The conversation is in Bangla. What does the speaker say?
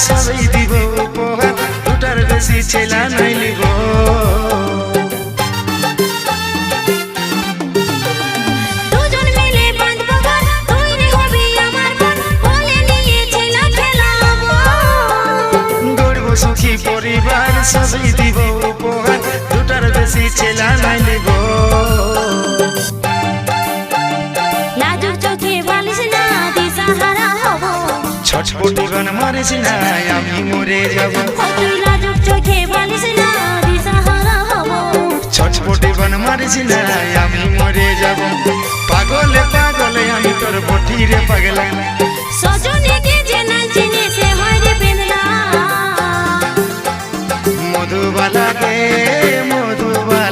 সবই দিব উপহার, দুটার বেশি ছেলা নাই লিব। দুজন মিলে বাঁধবো ঘর, তুই হবি আমার বোন, বলে নিয়ে ছেলা খেলাবো। গড়ব সুখী পরিবার, সবই দিব উপহার, দুটার বেশি ছেলা নাই লিব। লাজুক চোখে বলিস না দিশাহারা হব, ছটপটি গান মারিস না আমি মরে যাব। তুই লাজুক চোখে বলিস না দিশাহারা হব, ছটপটি গান মারিস না আমি মরে যাব। পাগলে পাগলে আমি তোর বটিরে পাগলা,